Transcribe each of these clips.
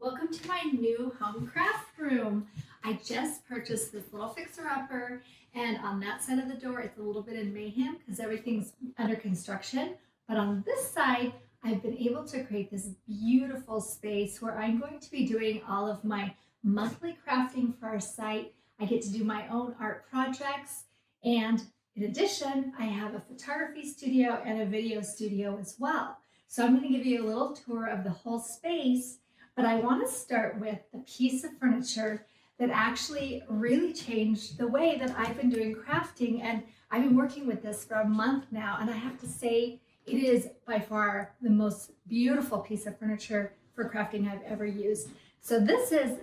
Welcome to my new home craft room. I just purchased this little fixer-upper, and on that side of the door it's a little bit in mayhem because everything's under construction. But on this side, I've been able to create this beautiful space where I'm going to be doing all of my monthly crafting for our site. I get to do my own art projects, and in addition, I have a photography studio and a video studio as well. So I'm going to give you a little tour of the whole space. But I want to start with the piece of furniture that actually really changed the way that I've been doing crafting. And I've been working with this for a month now. And I have to say, it is by far the most beautiful piece of furniture for crafting I've ever used. So this is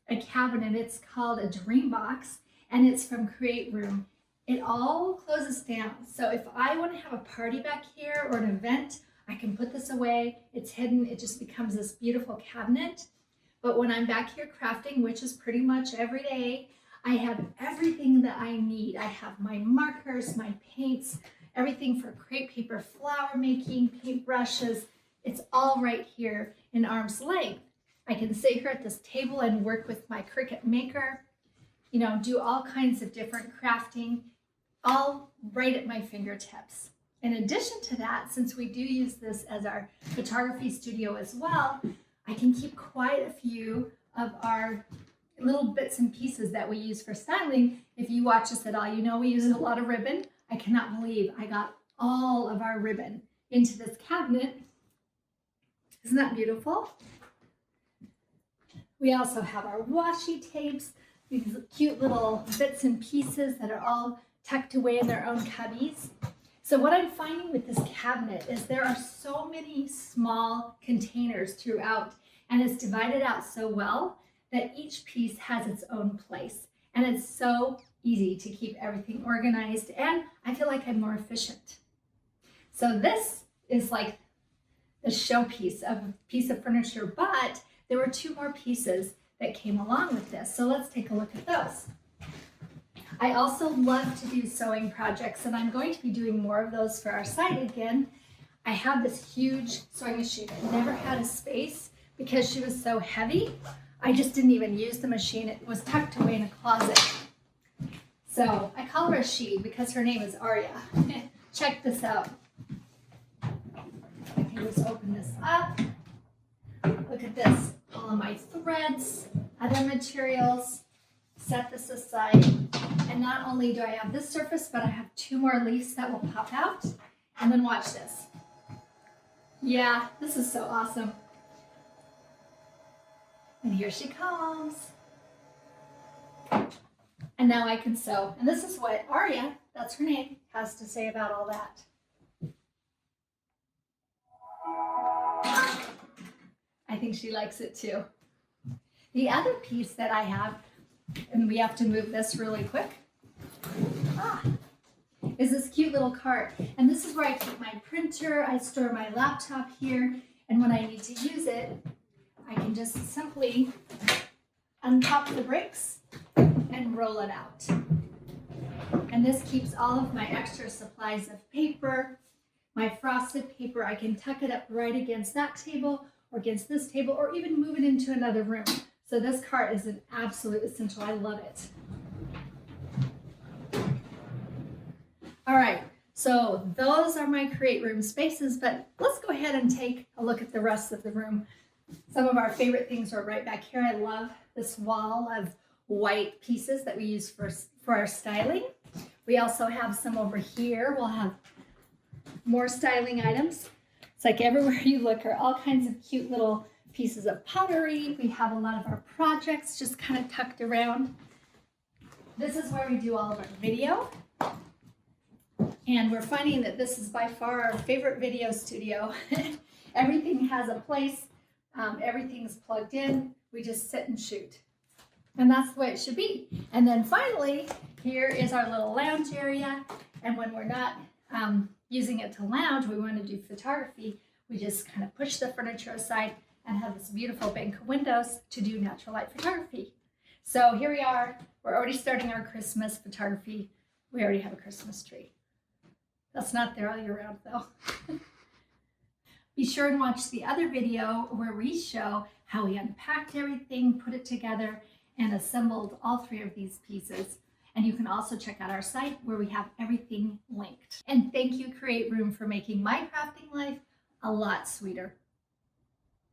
a cabinet. It's called a DreamBox, and it's from Create Room. It all closes down. So if I want to have a party back here or an event, I can put this away, it's hidden, it just becomes this beautiful cabinet. But when I'm back here crafting, which is pretty much every day, I have everything that I need. I have my markers, my paints, everything for crepe paper, flower making, paint brushes. It's all right here in arm's length. I can sit here at this table and work with my Cricut maker, do all kinds of different crafting, all right at my fingertips. In addition to that, since we do use this as our photography studio as well, I can keep quite a few of our little bits and pieces that we use for styling. If you watch us at all, you know we use a lot of ribbon. I cannot believe I got all of our ribbon into this cabinet. Isn't that beautiful? We also have our washi tapes, these cute little bits and pieces that are all tucked away in their own cubbies. So what I'm finding with this cabinet is there are so many small containers throughout, and it's divided out so well that each piece has its own place. And it's so easy to keep everything organized, and I feel like I'm more efficient. So this is like the showpiece of a piece of furniture, but there were two more pieces that came along with this. So let's take a look at those. I also love to do sewing projects, and I'm going to be doing more of those for our site again. I have this huge sewing machine. I never had a space because she was so heavy. I just didn't even use the machine. It was tucked away in a closet. So I call her a she because her name is Aria. Check this out. I can just open this up. Look at this. All of my threads, other materials. Set this aside. And not only do I have this surface, but I have two more leaves that will pop out. And then watch this. Yeah, this is so awesome. And here she comes. And now I can sew. And this is what Aria, that's her name, has to say about all that. I think she likes it too. The other piece that I have, and we have to move this really quick, is this cute little cart. And this is where I keep my printer, I store my laptop here, and when I need to use it, I can just simply unpop the brakes and roll it out. And this keeps all of my extra supplies of paper, my frosted paper. I can tuck it up right against that table or against this table, or even move it into another room. So this cart is an absolute essential. I love it. All right, so those are my Create Room spaces, but let's go ahead and take a look at the rest of the room. Some of our favorite things are right back here. I love this wall of white pieces that we use for our styling. We also have some over here. We'll have more styling items. It's like everywhere you look are all kinds of cute little pieces of pottery. We have a lot of our projects just kind of tucked around. This is where we do all of our video. And we're finding that this is by far our favorite video studio. Everything has a place. Everything's plugged in. We just sit and shoot. And that's the way it should be. And then finally, here is our little lounge area. And when we're not using it to lounge, we want to do photography, we just kind of push the furniture aside and have this beautiful bank of windows to do natural light photography. So here we are. We're already starting our Christmas photography. We already have a Christmas tree. That's not there all year round though. Be sure and watch the other video where we show how we unpacked everything, put it together, and assembled all 3 of these pieces. And you can also check out our site where we have everything linked. And thank you, Create Room, for making my crafting life a lot sweeter.